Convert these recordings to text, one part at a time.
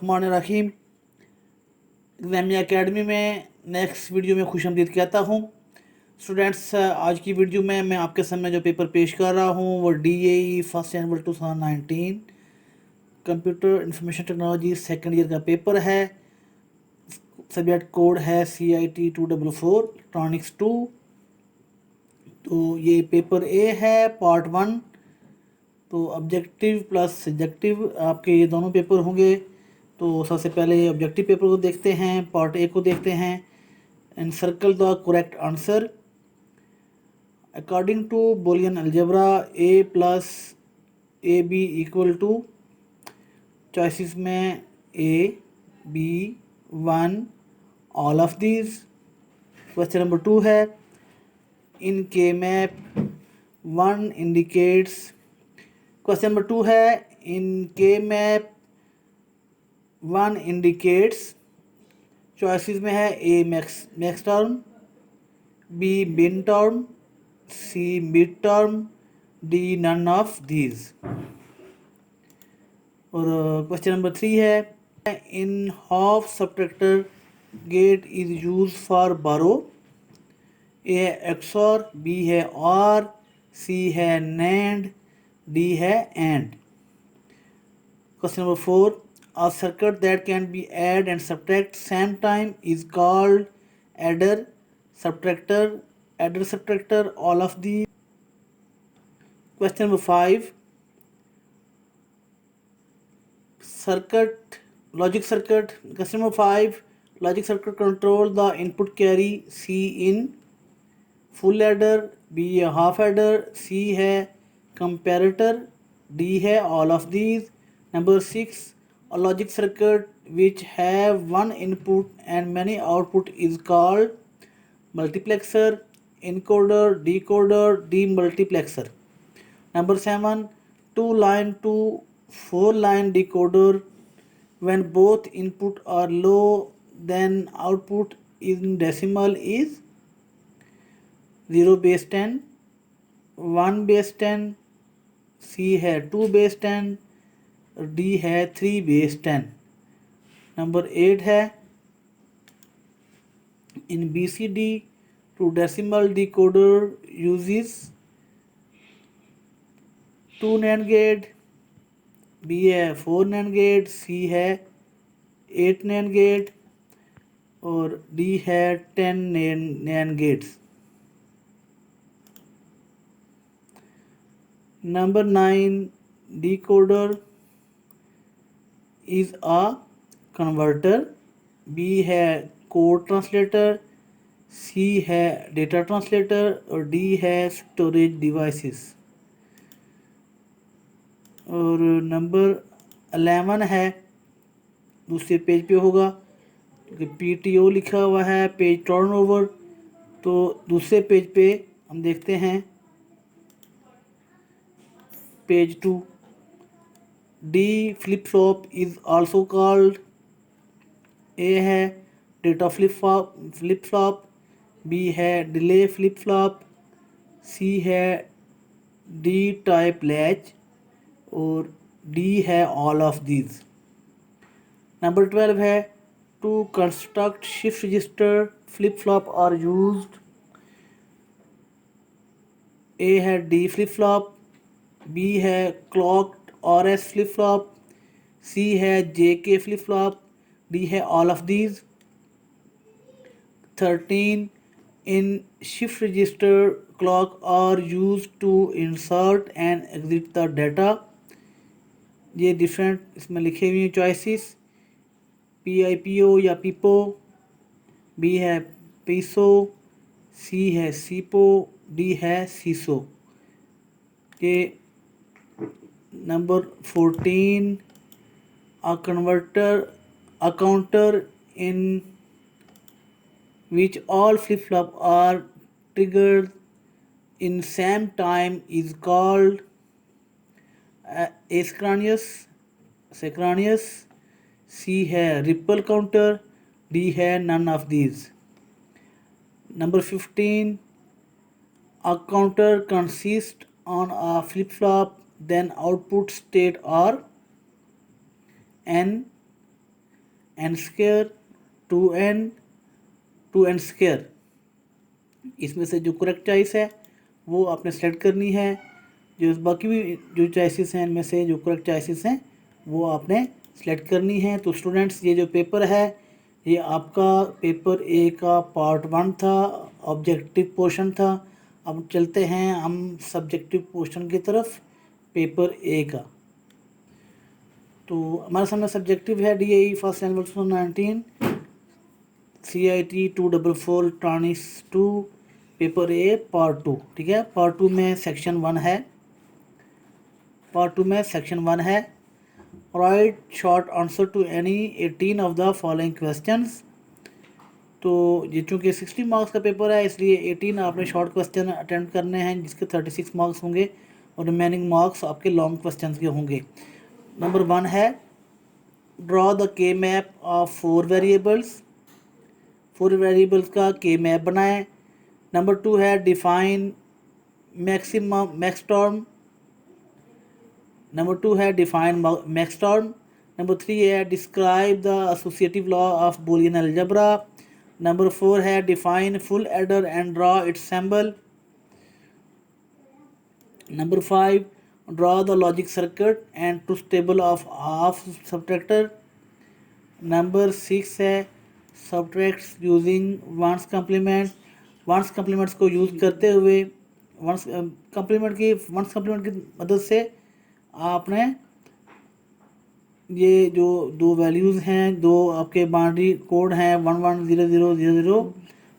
बिस्मिल्लाहिर्रहमानिर्रहीम। एग्ज़ामिया एकेडमी में next video में खुशामदीद कहता हूँ। स्टूडेंट्स, आज की वीडियो में मैं आपके सामने जो पेपर पेश कर रहा हूँ वो DAE फर्स्ट जनवरी 2019 computer information technology second year का पेपर है। सब्जेक्ट कोड है CIT 244 इलेक्ट्रॉनिक्स 2। तो ये पेपर ए है, पार्ट 1। तो ऑब्जेक्टिव प्लस सब्जेक्टिव आपके ये दोनों पेपर होंगे। तो सबसे पहले ऑब्जेक्टिव पेपर को देखते हैं, पार्ट ए को देखते हैं। And circle the correct answer according to Boolean algebra a plus AB equal to choices में A, B, 1 all of these. Question number 2 है इन के मैप 1 इंडिकेट्स। क्वेश्चन नंबर 2 है इन के मैप 1 इंडिकेट्स। चॉइसेस में है A max term, B min term, C mid term, D none of these. और question number 3 है in half subtractor gate is use for borrow. A है XOR, B है OR, C है NAND, D है AND. Question number 4. A circuit that can be add and subtract same time is called adder, subtractor, adder, subtractor, all of the. Question number 5. Circuit, logic circuit. Question number 5. Logic circuit control the input carry C in full adder, B है half adder, C है comparator, D है all of these. Number 6. A logic circuit which have one input and many output is called multiplexer, encoder, decoder, demultiplexer. Number 7. 2-line to 4-line decoder. When both input are low, then output in decimal is 0 base 10, 1 base 10, C है 2 base 10, D है 3 base 10। Number 8 है इन BCD to decimal decoder uses 2 NAND gate, B है 4 NAND gate, C है 8 NAND gate और D है 10 NAND gates। Number 9 decoder is a converter, B है code translator, C है data translator और D है स्टोरेज डिवाइसेस। और नंबर 11 है दूसरे पेज पे होगा क्योंकि PTO लिखा हुआ है, पेज टर्नओवर। तो दूसरे पेज पे हम देखते हैं page 2। D flip flop is also called. A है डेटा फ्लिप फ्लॉप, B है डिले फ्लिप फ्लॉप, C है D टाइप लैच और D है ऑल ऑफ दीज। नंबर 12 है to construct shift register flip flop are used. A है D flip flop, B है clock RS flip flop, C है JK flip flop, D है all of these. 13 in shift register clock are use to insert and exit the data. ये different इसमें लिखे हुए हैं choices, PIPO या PIPO, B है PISO, C है SIPO, D है CISO। ये number 14 a counter in which all flip flop are triggered in same time is called asynchronous, C है रिपल काउंटर, D है none of these। Number 15 a counter consists on a flip flop then output state are N, N square, 2n, 2n square. इसमें से जो correct choice है वो आपने select करनी है। जो बाकी भी जो चॉइसेस हैं इनमें से जो करेक्ट चॉइसेस हैं वो आपने सेलेक्ट करनी है। तो स्टूडेंट्स, ये जो पेपर है ये आपका पेपर ए का पार्ट 1 था, ऑब्जेक्टिव पोर्शन था। अब चलते हैं हम सब्जेक्टिव पोर्शन की तरफ, पेपर ए का। तो हमारे सामने सब्जेक्टिव है DAE first annual 2019, CIT 244 trans 2, paper A part 2। ठीक है, पार्ट 2 में सेक्शन 1 है। पार्ट 2 में सेक्शन 1 है, write short answer to any 18 of the following questions. तो ये चूँकि 60 मार्क्स का पेपर है इसलिए 18 आपने शॉर्ट क्वेश्चन अटेम्प्ट करने हैं जिसके 36 मार्क्स होंगे और रिमेनिंग मार्क्स आपके लॉन्ग क्वेश्चंस के होंगे। नंबर 1 है ड्रॉ द के मैप ऑफ 4 वेरिएबल्स। 4 वेरिएबल्स का के मैप बनाएं। नंबर 2 है डिफाइन मैक्सिमम मैक्सटॉर्म। नंबर 2 है डिफाइन मैक्सटॉर्म। नंबर 3 है describe the associative law of Boolean algebra. Number 4 है define full adder and draw it's symbol. Number 5 draw the logic circuit and truth table of half subtractor. Number 6 है सबट्रैक्ट्स using once complement. Once complements को use करते हुए once complement की मदद से आपने ये जो दो वैल्यूज़ हैं, दो आपके बाउंड्री कोड हैं 110000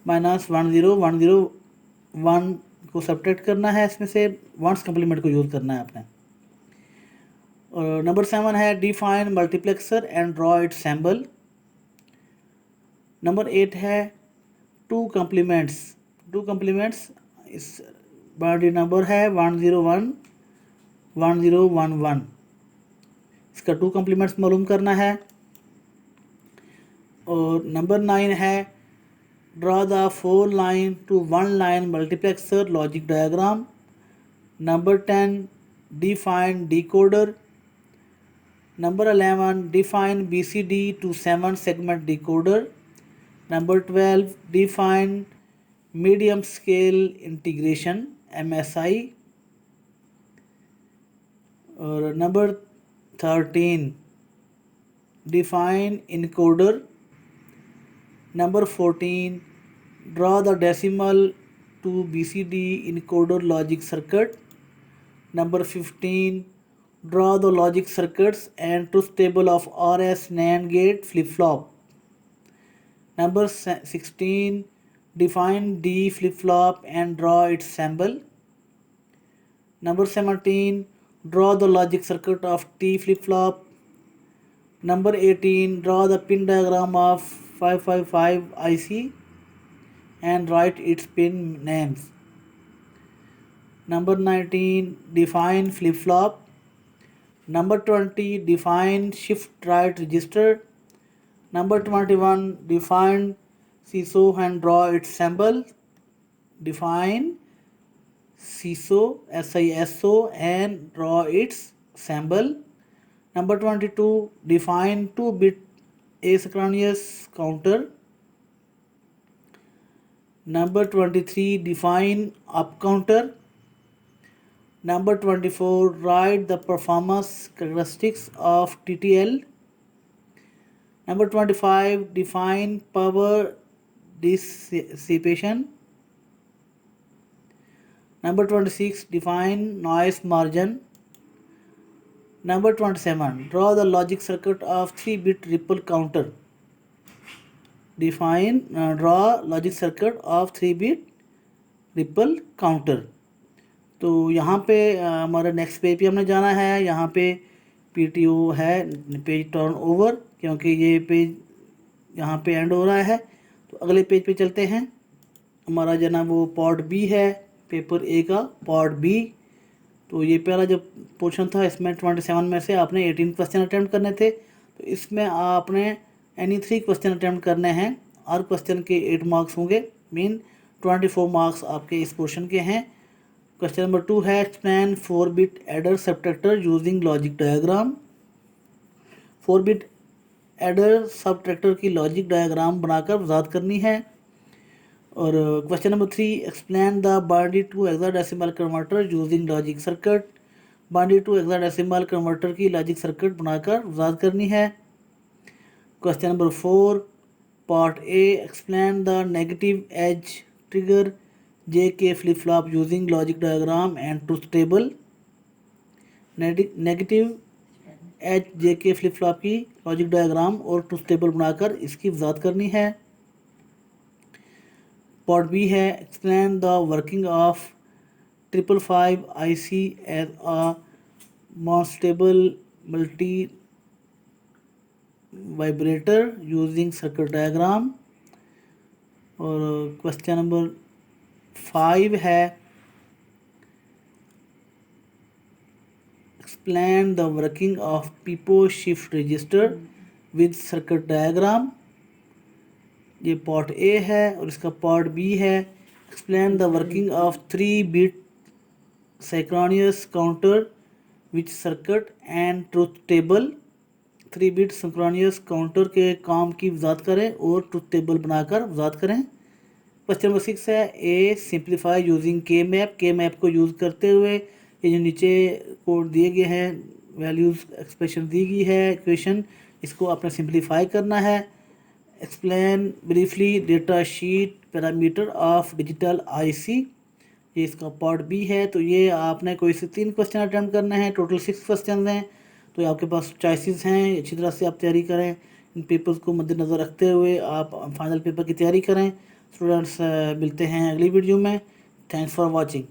माइनस 10101 को सब्ट्रैक्ट करना है। इसमें से वंस कम्प्लीमेंट को यूज़ करना है आपने। और नंबर 7 है define multiplexer and draw it's symbol. Number 8 है टू कम्प्लीमेंट्स इस बाउंड्री नंबर है 1011011, इसका 2 कम्प्लीमेंट्स मालूम करना है। और नंबर 9 है draw the 4 line to 1 line multiplexer logic diagram. Number 10 define decoder. Number 11 define BCD to 7 segment decoder. Number 12 define medium scale integration MSI. और number 13 define encoder. Number 14 draw the decimal to BCD encoder logic circuit. Number 15 draw the logic circuits and truth table of RS NAND gate flip-flop. Number 16 define D flip-flop and draw its symbol. Number 17 draw the logic circuit of T flip-flop. Number 18 draw the pin diagram of 555 IC and write its pin names. Number 19 define flip-flop. Number 20 define shift right register. Number 21 define CISO and draw its symbol. Define CISO SISO and draw its symbol. Number 22 define 2-bit asynchronous counter. Number 23 define up counter. Number 24 write the performance characteristics of TTL. Number 25 define power dissipation. Number 26 define noise margin. Number 27 draw the logic circuit of 3-bit ripple counter. Define draw logic circuit of 3-bit ripple counter. तो यहाँ पे हमारा next page पे हमने जाना है। यहाँ पे PTO है, पेज टर्न ओवर, क्योंकि ये पेज यहाँ पे एंड हो रहा है। तो अगले पेज पे चलते हैं। हमारा जो ना वो पार्ट बी है, पेपर ए का पार्ट बी। तो ये पहला जो पोर्शन था इसमें 27 में से आपने 18 क्वेश्चन अटैम्प्ट करने थे। तो इसमें आपने एनी 3 क्वेश्चन अटैम्प्ट करने हैं। हर क्वेश्चन के 8 मार्क्स होंगे, मीन 24 मार्क्स आपके इस पोर्शन के हैं। क्वेश्चन नंबर 2 है explain 4-bit adder subtractor using logic diagram. 4-bit adder subtractor की लॉजिक डायग्राम बनाकर वजाहत करनी है। और question number 3, explain the binary to hexadecimal converter using logic circuit. Binary to hexadecimal converter की लॉजिक सर्किट बनाकर वजाहत करनी है। Question number 4, part A, explain the negative edge trigger JK flip flop using logic diagram and truth table. Negative edge JK flip flop की logic diagram और truth table बनाकर इसकी वजाहत करनी है। पार्ट बी है, explain the working of 555 IC as a monostable multivibrator using circuit diagram. और question number 5 है, explain the working of PIPO shift register with circuit diagram. ये पार्ट ए है और इसका पार्ट बी है, explain the working of 3-bit synchronous counter with circuit and truth table. 3-bit synchronous counter के काम की वजाहत करें और ट्रुथ टेबल बनाकर वजाहत करें। क्वेश्चन नंबर 6 है, ए सिंप्लीफाई यूजिंग के मैप। के मैप को यूज़ करते हुए ये जो नीचे कोड दिए गए हैं, वैल्यूज़ एक्सप्रेशन दी गई है, इक्वेशन, इसको आपने सिंप्लीफाई करना है। Explain briefly data sheet parameter of digital IC। ये इसका पार्ट बी है। तो ये आपने कोई से 3 क्वेश्चन अटैम्प्ट करने हैं, टोटल 6 क्वेश्चन हैं। तो आपके पास चॉइसेस हैं, अच्छी तरह से आप तैयारी करें। इन पेपर्स को मद्देनज़र रखते हुए आप फाइनल पेपर की तैयारी करें। स्टूडेंट्स, मिलते हैं अगली वीडियो में। Thanks for watching.